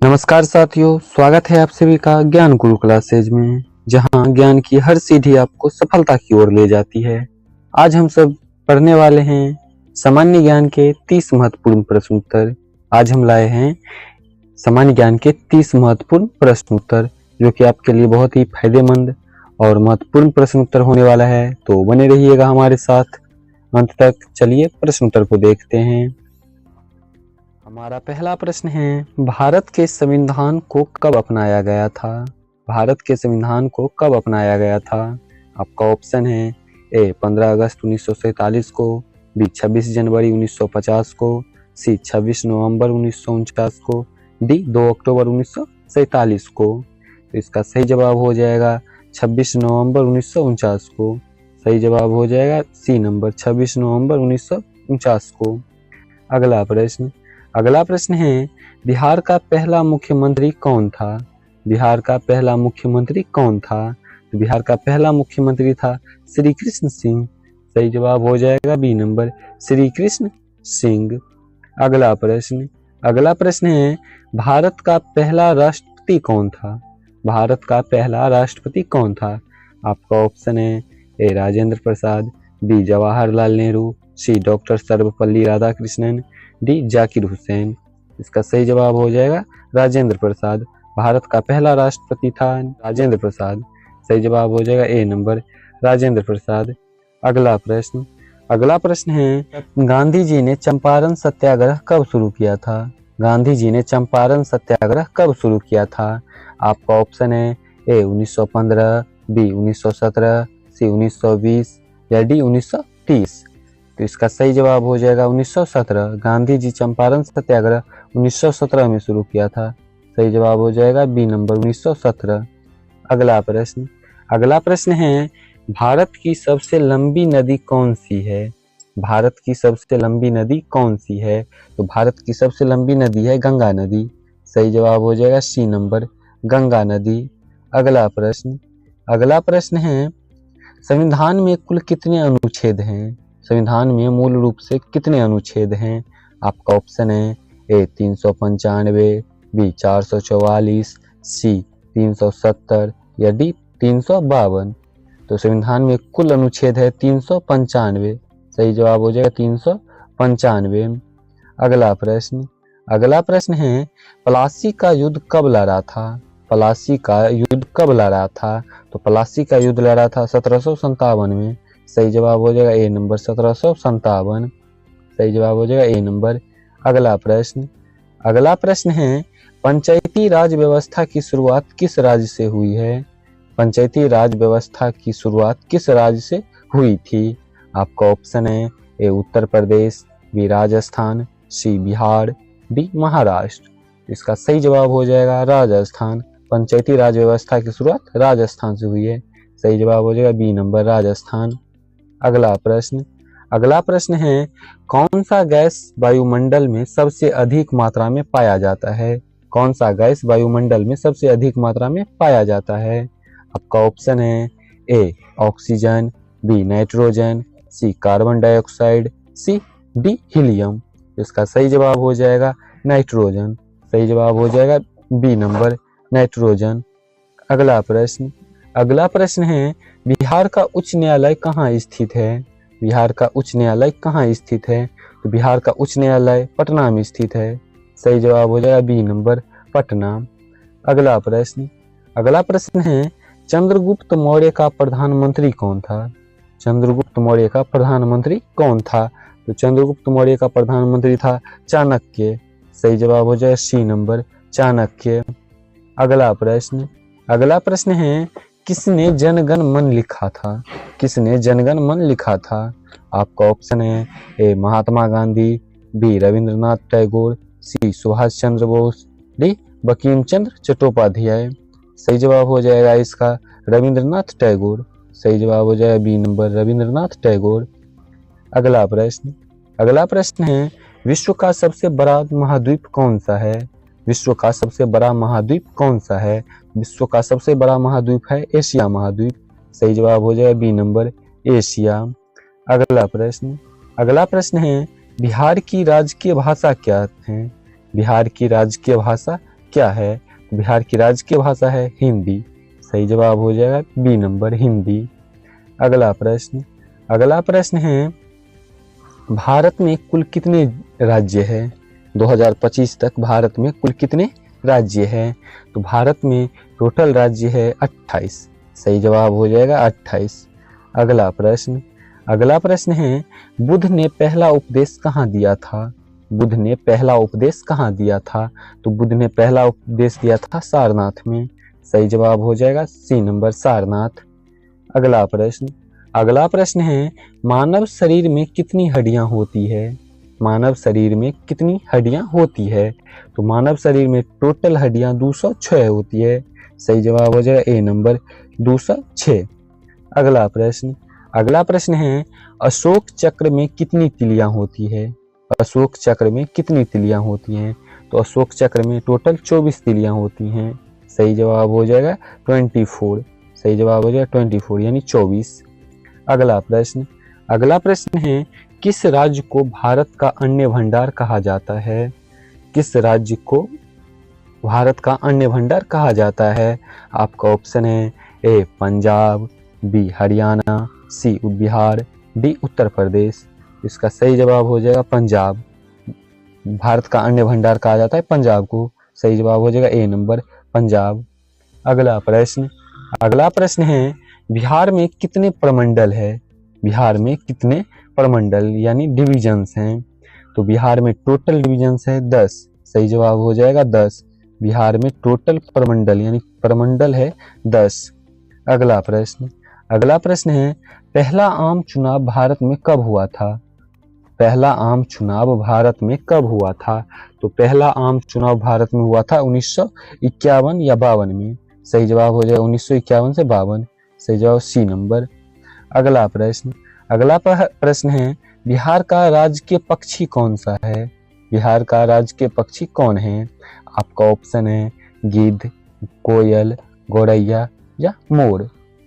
नमस्कार साथियों, स्वागत है आप सभी का ज्ञान गुरु क्लासेज में, जहां ज्ञान की हर सीढ़ी आपको सफलता की ओर ले जाती है। आज हम सब पढ़ने वाले हैं सामान्य ज्ञान के 30 महत्वपूर्ण प्रश्न उत्तर। आज हम लाए हैं सामान्य ज्ञान के 30 महत्वपूर्ण प्रश्न उत्तर, जो कि आपके लिए बहुत ही फायदेमंद और महत्वपूर्ण प्रश्न उत्तर होने वाला है। तो बने रहिएगा हमारे साथ अंत तक। चलिए प्रश्न उत्तर को देखते हैं। हमारा पहला प्रश्न है, भारत के संविधान को कब अपनाया गया था? भारत के संविधान को कब अपनाया गया था? आपका ऑप्शन है ए 15 अगस्त 1947 को, बी 26 जनवरी 1950 को, सी 26 नवंबर 1949 को, डी 2 अक्टूबर 1947 को। तो इसका सही जवाब हो जाएगा 26 नवंबर 1949 को। सही जवाब हो जाएगा सी नंबर 26 नवंबर 1949 को। अगला प्रश्न है, बिहार का पहला मुख्यमंत्री कौन था? बिहार का पहला मुख्यमंत्री कौन था? तो बिहार का पहला मुख्यमंत्री था श्री कृष्ण सिंह। सही जवाब हो जाएगा बी नंबर श्री कृष्ण सिंह। अगला प्रश्न है, भारत का पहला राष्ट्रपति कौन था? भारत का पहला राष्ट्रपति कौन था? आपका ऑप्शन है ए राजेंद्र प्रसाद, बी जवाहरलाल नेहरू, सी डॉक्टर सर्वपल्ली राधाकृष्णन, डी जाकिर हुसैन। इसका सही जवाब हो जाएगा राजेंद्र प्रसाद। भारत का पहला राष्ट्रपति था राजेंद्र प्रसाद। सही जवाब हो जाएगा ए नंबर राजेंद्र प्रसाद। अगला प्रश्न है, गांधी जी ने चंपारण सत्याग्रह कब शुरू किया था? गांधी जी ने चंपारण सत्याग्रह कब शुरू किया था? आपका ऑप्शन है ए 1915, बी 1917, सी 1920 या डी 1930। तो इसका सही जवाब हो जाएगा 1917। गांधी जी चंपारण सत्याग्रह 1917 में शुरू किया था। सही जवाब हो जाएगा बी नंबर 1917। अगला प्रश्न है, भारत की सबसे लंबी नदी कौन सी है? भारत की सबसे लंबी नदी कौन सी है? तो भारत की सबसे लंबी नदी है गंगा नदी। सही जवाब हो जाएगा सी नंबर गंगा नदी। अगला प्रश्न है, संविधान में कुल कितने अनुच्छेद हैं? संविधान में मूल रूप से कितने अनुच्छेद हैं? आपका ऑप्शन है ए 395, बी 444, सी 370 या डी 352। तो संविधान में कुल अनुच्छेद है 395। सही जवाब हो जाएगा 395। अगला प्रश्न है, प्लासी का युद्ध कब लड़ा था? प्लासी का युद्ध कब लड़ा था? तो प्लासी का युद्ध लड़ा था 1757 में। सही जवाब हो जाएगा ए नंबर 1757। सही जवाब हो जाएगा ए नंबर। अगला प्रश्न है, पंचायती राज व्यवस्था की शुरुआत किस राज्य से हुई है? पंचायती राज व्यवस्था की शुरुआत किस राज्य से हुई थी? आपका ऑप्शन है ए उत्तर प्रदेश, बी राजस्थान, सी बिहार, डी महाराष्ट्र। इसका सही जवाब हो जाएगा राजस्थान। पंचायती राज व्यवस्था की शुरुआत राजस्थान से हुई है। सही जवाब हो जाएगा बी नंबर राजस्थान। अगला प्रश्न है, कौन सा गैस वायुमंडल में सबसे अधिक मात्रा में पाया जाता है? कौन सा गैस वायुमंडल में सबसे अधिक मात्रा में पाया जाता है? आपका ऑप्शन है A oxygen, B nitrogen, C carbon dioxide, C D helium. इसका सही जवाब हो जाएगा नाइट्रोजन। सही जवाब हो जाएगा बी नंबर नाइट्रोजन। अगला प्रश्न है, बिहार का उच्च न्यायालय कहाँ स्थित है? बिहार का उच्च न्यायालय कहाँ स्थित है? तो बिहार का उच्च न्यायालय पटना में स्थित है। सही जवाब हो जाएगा बी नंबर पटना। अगला प्रश्न है, चंद्रगुप्त मौर्य का प्रधानमंत्री कौन था? चंद्रगुप्त मौर्य का प्रधानमंत्री कौन था? तो चंद्रगुप्त मौर्य का प्रधानमंत्री था चाणक्य। सही जवाब हो जाएगा सी नंबर चाणक्य। अगला प्रश्न है, किसने जनगण मन लिखा था? किसने जनगण मन लिखा था? आपका ऑप्शन है ए महात्मा गांधी, बी रविंद्रनाथ टैगोर, सी सुभाष चंद्र बोस, डी बंकिम चंद्र चट्टोपाध्याय। सही जवाब हो जाएगा इसका रविंद्रनाथ टैगोर। सही जवाब हो जाएगा बी नंबर रविंद्रनाथ टैगोर। अगला प्रश्न है, विश्व का सबसे बड़ा महाद्वीप कौन सा है? विश्व का सबसे बड़ा महाद्वीप कौन सा है? विश्व का सबसे बड़ा महाद्वीप है एशिया महाद्वीप। सही जवाब हो जाएगा बी नंबर एशिया। अगला प्रश्न है, बिहार की राजकीय भाषा क्या है? बिहार की राजकीय भाषा क्या है? बिहार की राजकीय भाषा है हिंदी। सही जवाब हो जाएगा बी नंबर हिंदी। अगला प्रश्न है भारत में कुल कितने राज्य हैं? 2025 तक भारत में कुल कितने राज्य हैं? तो भारत में टोटल राज्य है 28। सही जवाब हो जाएगा 28। अगला प्रश्न है बुद्ध ने पहला उपदेश कहाँ दिया था? बुद्ध ने पहला उपदेश कहाँ दिया था? तो बुद्ध ने पहला उपदेश दिया था सारनाथ में। सही जवाब हो जाएगा सी नंबर सारनाथ। अगला प्रश्न है मानव शरीर में कितनी हड्डियां होती है? मानव शरीर में कितनी हड्डियां होती है? तो मानव शरीर में टोटल हड्डियां 206 होती है। सही जवाब हो जाएगा ए नंबर 206। अगला प्रश्न है अशोक चक्र में कितनी तिलियां होती है? अशोक चक्र में कितनी तिलियां होती हैं? तो अशोक चक्र में टोटल 24 तिलियां होती हैं। सही जवाब हो जाएगा 24। सही जवाब हो जाएगा 24 यानी 24। अगला प्रश्न है किस राज्य को भारत का अन्न भंडार कहा जाता है? किस राज्य को भारत का अन्न भंडार कहा जाता है? आपका ऑप्शन है ए पंजाब, बी हरियाणा, सी बिहार, डी उत्तर प्रदेश। इसका सही जवाब हो जाएगा पंजाब। भारत का अन्न भंडार कहा जाता है पंजाब को। सही जवाब हो जाएगा ए नंबर पंजाब। अगला प्रश्न है बिहार में कितने प्रमंडल है? बिहार में कितने प्रमंडल यानी डिविजन्स हैं? तो बिहार में टोटल डिविजन्स है 10। सही जवाब हो जाएगा 10। बिहार में टोटल प्रमंडल यानी प्रमंडल है 10। अगला प्रश्न है पहला आम चुनाव भारत में कब हुआ था? पहला आम चुनाव भारत में कब हुआ था? तो पहला आम चुनाव भारत में हुआ था 1951 या 52 में। सही जवाब हो जाएगा 1951 से 52। सही जवाब सी नंबर। अगला प्रश्न है बिहार का राजकीय पक्षी कौन सा है? बिहार का राजकीय पक्षी कौन है? आपका ऑप्शन है गिद्ध, कोयल, गौरैया या मोर।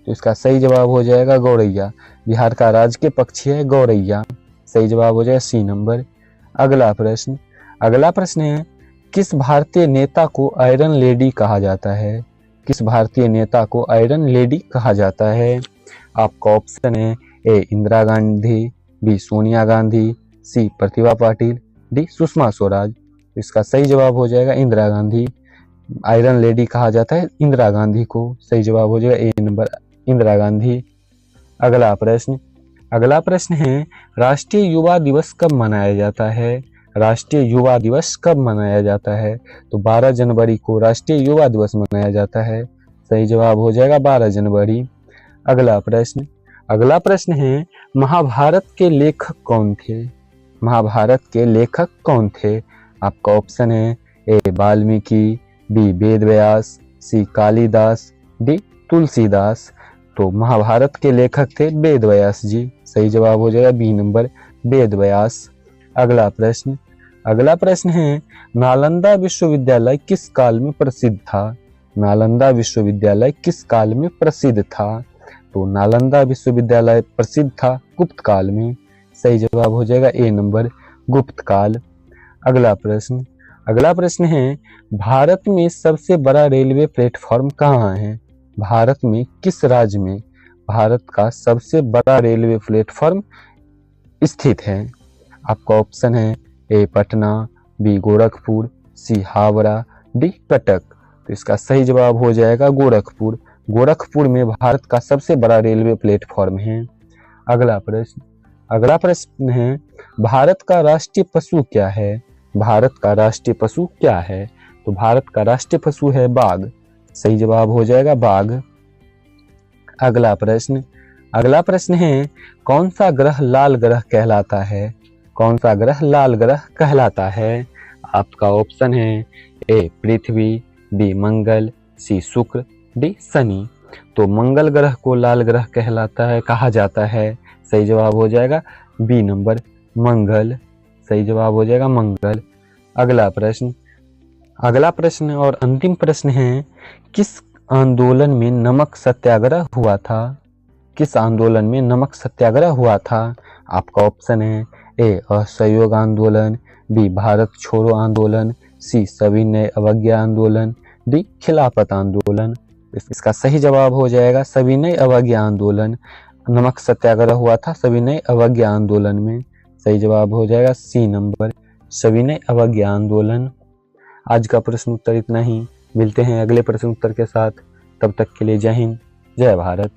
तो इसका सही जवाब हो जाएगा गौरैया। बिहार का राजकीय पक्षी है गौरैया। सही जवाब हो जाएगा सी नंबर। अगला प्रश्न है किस भारतीय नेता को आयरन लेडी कहा जाता है? किस भारतीय नेता को आयरन लेडी कहा जाता है? आपका ऑप्शन है ए इंदिरा गांधी, बी सोनिया गांधी, सी प्रतिभा पाटिल, डी सुषमा स्वराज। इसका सही जवाब हो जाएगा इंदिरा गांधी। आयरन लेडी कहा जाता है इंदिरा गांधी को। सही जवाब हो जाएगा ए नंबर इंदिरा गांधी। अगला प्रश्न है राष्ट्रीय युवा दिवस कब मनाया जाता है? राष्ट्रीय युवा दिवस कब मनाया जाता है? तो 12 जनवरी को राष्ट्रीय युवा दिवस मनाया जाता है। सही जवाब हो जाएगा 12 जनवरी। अगला प्रश्न है महाभारत के लेखक कौन थे? महाभारत के लेखक कौन थे? आपका ऑप्शन है ए वाल्मीकि, बी वेद व्यास, सी कालिदास, डी तुलसीदास। तो महाभारत के लेखक थे वेद व्यास जी। सही जवाब हो जाएगा बी नंबर वेद व्यास। अगला प्रश्न है नालंदा विश्वविद्यालय किस काल में प्रसिद्ध था? नालंदा विश्वविद्यालय किस काल में प्रसिद्ध था? तो नालंदा विश्वविद्यालय प्रसिद्ध था गुप्त काल में। सही जवाब हो जाएगा ए नंबर गुप्त काल। अगला प्रश्न है भारत में सबसे बड़ा रेलवे प्लेटफॉर्म कहाँ है? भारत में किस राज्य में भारत का सबसे बड़ा रेलवे प्लेटफॉर्म स्थित है? आपका ऑप्शन है ए पटना, बी गोरखपुर, सी हावड़ा, डी कटक। तो इसका सही जवाब हो जाएगा गोरखपुर। गोरखपुर में भारत का सबसे बड़ा रेलवे प्लेटफॉर्म है। अगला प्रश्न है भारत का राष्ट्रीय पशु क्या है? भारत का राष्ट्रीय पशु क्या है? तो भारत का राष्ट्रीय पशु है बाघ। सही जवाब हो जाएगा बाघ। अगला प्रश्न है कौन सा ग्रह लाल ग्रह कहलाता है? कौन सा ग्रह लाल ग्रह कहलाता है? आपका ऑप्शन है ए पृथ्वी, बी मंगल, सी शुक्र, डी शनि। तो मंगल ग्रह को लाल ग्रह कहलाता है कहा जाता है। सही जवाब हो जाएगा बी नंबर मंगल। सही जवाब हो जाएगा मंगल। अगला प्रश्न और अंतिम प्रश्न है किस आंदोलन में नमक सत्याग्रह हुआ था? किस आंदोलन में नमक सत्याग्रह हुआ था? आपका ऑप्शन है ए असहयोग आंदोलन, बी भारत छोड़ो आंदोलन, सी सविनय अवज्ञा आंदोलन, डी खिलाफत आंदोलन। इसका सही जवाब हो जाएगा सविनय अवज्ञा आंदोलन। नमक सत्याग्रह हुआ था सविनय अवज्ञा आंदोलन में। सही जवाब हो जाएगा सी नंबर, सविनय अवज्ञा आंदोलन। आज का प्रश्न उत्तर इतना ही। मिलते हैं अगले प्रश्न उत्तर के साथ। तब तक के लिए जय हिंद, जय भारत।